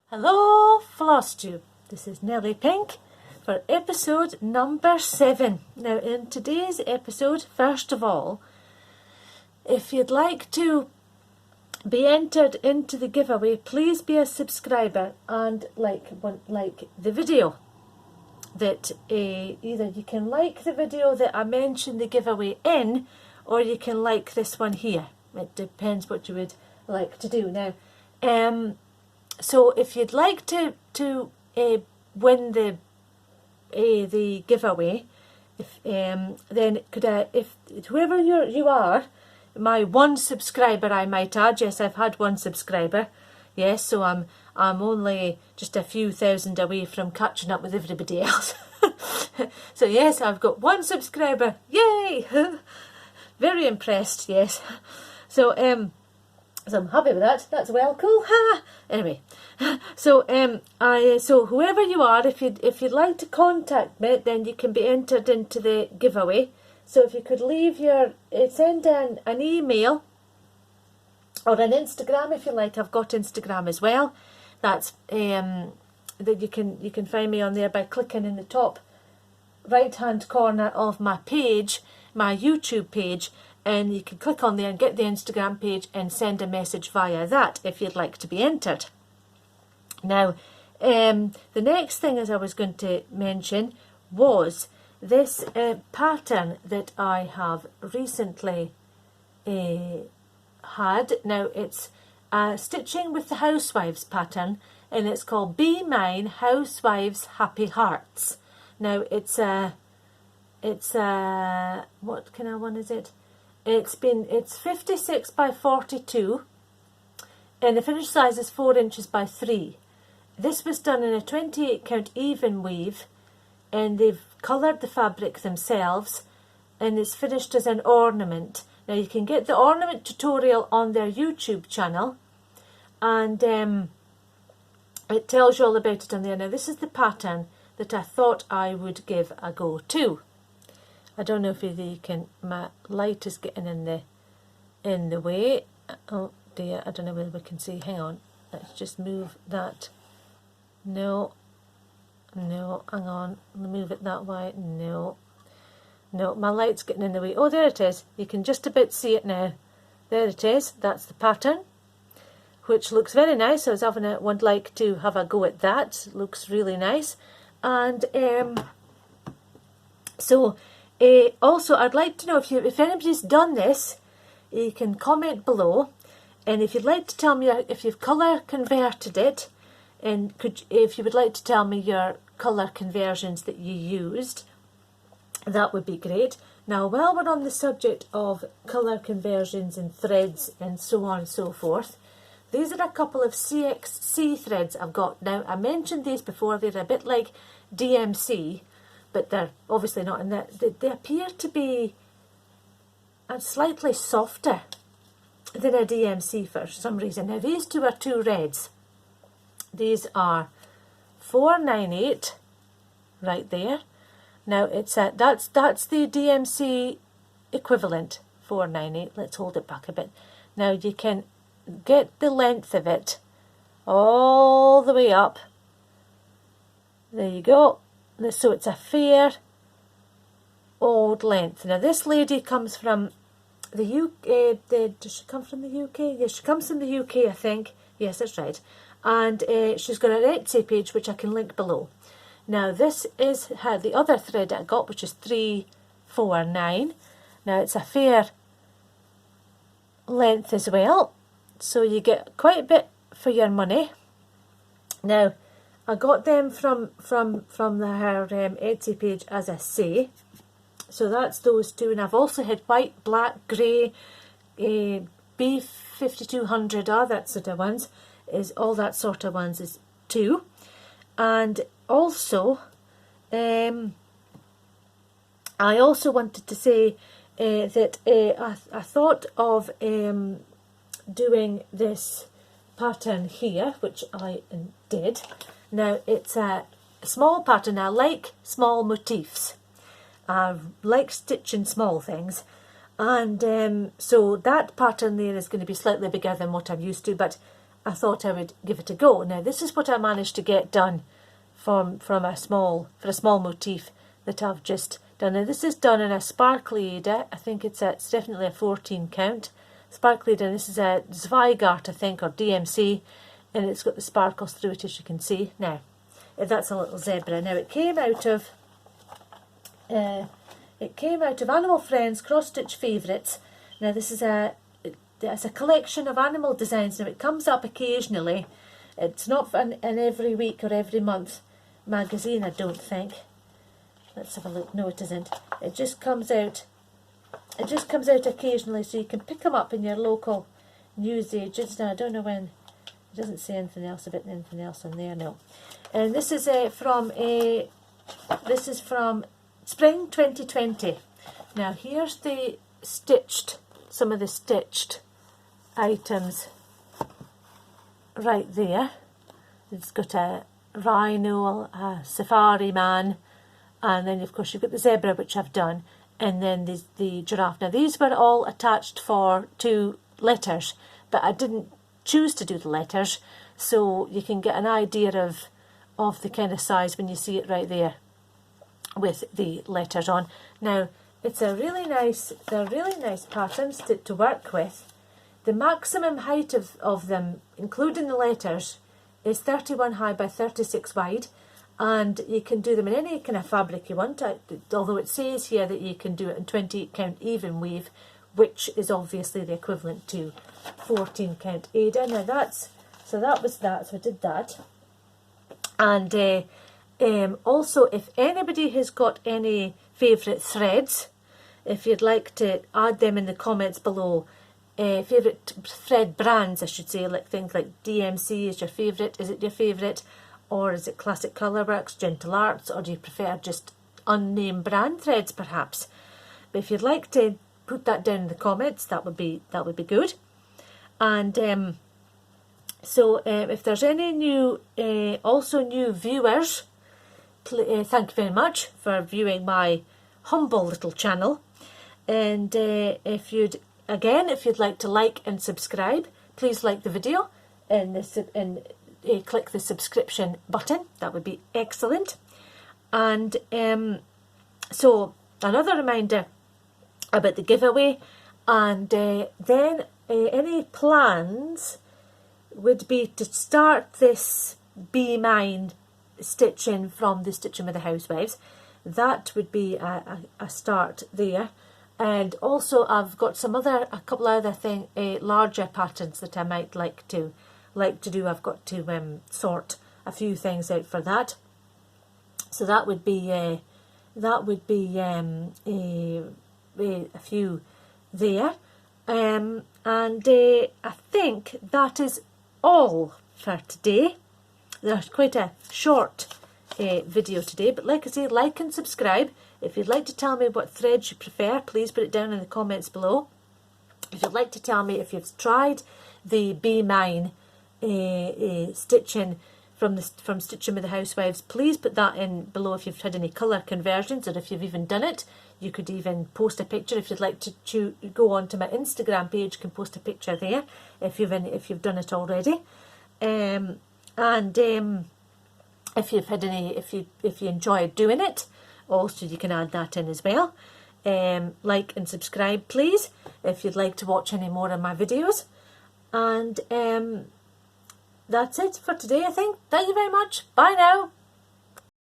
Hello Flosstube, this is Nelliepink for episode number 7. Now in today's episode, first of all, if you'd like to be entered into the giveaway, please be a subscriber and like the video that either you can like the video that I mentioned the giveaway in, or you can like this one here. It depends what you would like to do. Now so if you'd like to win the giveaway, then if whoever you are, my one subscriber, I might add. Yes, I've had one subscriber. Yes, so I'm only just a few thousand away from catching up with everybody else. So yes, I've got one subscriber. Yay! Very impressed. Yes. So so I'm happy with that. That's well cool. Anyway, so so whoever you are, if you'd like to contact me, then you can be entered into the giveaway. So if you could leave send an email or an Instagram if you like. I've got Instagram as well. That's that you can find me on there by clicking in the top right hand corner of my page, my YouTube page. And you can click on there and get the Instagram page and send a message via that if you'd like to be entered. Now, the next thing as I was going to mention was this pattern that I have recently had. Now, it's Stitching with the Housewives pattern, and it's called Be Mine Housewives Happy Hearts. Now, it's what kind of one is it? It's 56 by 42 and the finished size is 4 inches by 3. This was done in a 28 count even weave, and they've coloured the fabric themselves, and it's finished as an ornament. Now you can get the ornament tutorial on their YouTube channel, and it tells you all about it on there. Now this is the pattern that I thought I would give a go to. I don't know if you can, my light is getting in the way. Oh dear, I don't know whether we can see. Hang on, let's just move that. No, hang on, move it that way. No, my light's getting in the way. Oh, there it is. You can just about see it now. There it is. That's the pattern, which looks very nice. I would like to have a go at that. It looks really nice. And so also, I'd like to know if anybody's done this, you can comment below, and if you'd like to tell me if you've colour converted it, and if you would like to tell me your colour conversions that you used, that would be great. Now, while we're on the subject of colour conversions and threads and so on and so forth, these are a couple of CXC threads I've got. Now, I mentioned these before. They're a bit like DMC, but they're obviously not in that. They appear to be slightly softer than a DMC for some reason. Now these two are two reds. These are 498 right there. Now it's that's the DMC equivalent, 498. Let's hold it back a bit. Now you can get the length of it all the way up. There you go. So it's a fair old length. Now this lady comes from the UK. Does she come from the UK? Yes, she comes from the UK, I think. Yes, that's right. And she's got an Etsy page which I can link below. Now this is the other thread I got, which is 349. Now it's a fair length as well, so you get quite a bit for your money. Now I got them from her Etsy page, as I say. So that's those two, and I've also had white, black, grey, B5200, that sort of ones, is all that sort of ones is two. And also, I also wanted to say that I thought of doing this pattern here, which I did. Now it's a small pattern. I like small motifs. I like stitching small things, and so that pattern there is going to be slightly bigger than what I'm used to, but I thought I would give it a go. Now this is what I managed to get done for a small motif that I've just done. Now this is done in a sparkly Ada. I think it's definitely a 14 count sparkly Ada. This is a Zweigart, I think, or DMC, and it's got the sparkles through it, as you can see. Now that's a little zebra. Now it came out of Animal Friends Cross Stitch Favourites. Now this is it's a collection of animal designs. Now it comes up occasionally. It's not an every week or every month magazine, I don't think. Let's have a look. No, it isn't. It just comes out. It just comes out occasionally, so you can pick them up in your local newsagents. Now I don't know when. It doesn't say anything else about anything else on there. No. And this is from Spring 2020. Now here's the stitched. Some of the stitched items right there. It's got a rhino, a safari man, and then of course you've got the zebra, which I've done, and then the giraffe. Now these were all attached for 2 letters, but I didn't choose to do the letters, so you can get an idea of the kind of size when you see it right there with the letters on. Now they're really nice patterns to work with. The maximum height of them, including the letters, is 31 high by 36 wide, and you can do them in any kind of fabric you want, although it says here that you can do it in 20 count even weave, which is obviously the equivalent to 14 count Ada. Now that was that, so I did that. And also, if anybody has got any favourite threads, if you'd like to add them in the comments below, favourite thread brands, I should say, like things like DMC is your favourite. Is it your favourite? Or is it Classic Colourworks, Gentle Arts, or do you prefer just unnamed brand threads perhaps? But if you'd like to put that down in the comments, that would be good. And so if there's any new viewers, thank you very much for viewing my humble little channel. And if you'd like to like and subscribe, please like the video and click the subscription button. That would be excellent. And so another reminder about the giveaway, and then any plans would be to start this Be Mine stitching from the Stitching with the Housewives. That would be a start there. And also I've got a couple other larger patterns that I might like to do. I've got to sort a few things out for that. So that would be a few there. And I think that is all for today. There's quite a short video today, but like I say, like and subscribe. If you'd like to tell me what threads you prefer, please put it down in the comments below. If you'd like to tell me if you've tried the Be Mine stitching from Stitching with the Housewives, please put that in below. If you've had any colour conversions, or if you've even done it, you could even post a picture. If you'd like to go on to my Instagram page, you can post a picture there if you've done it already. If you've had if you enjoyed doing it, also you can add that in as well. Like and subscribe, please, if you'd like to watch any more of my videos. And that's it for today, I think. Thank you very much. Bye now.